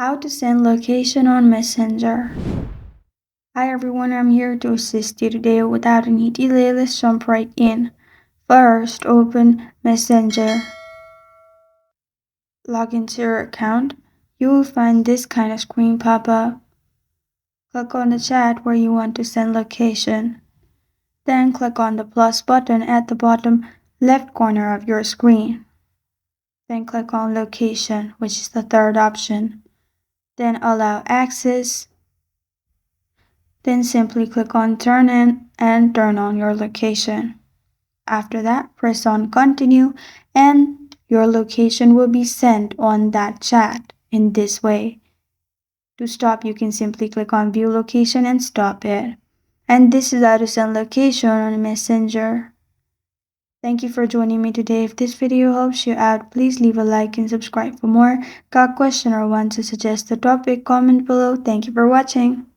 How to send location on Messenger. Hi everyone, I'm here to assist you today without any delay. Let's jump right in. First, open Messenger. Log into your account. You will find this kind of screen pop up. Click on the chat where you want to send location. Then click on the plus button at the bottom left corner of your screen. Then click on location, which is the third option. Then allow access. Then simply click on turn in and turn on your location. After that, press on continue and your location will be sent on that chat in this way. To stop, you can simply click on view location and stop it. And this is how to send location on Messenger. Thank you for joining me today. If this video helps you out, please leave a like and subscribe for more. Got a question or want to suggest a topic? Comment below. Thank you for watching.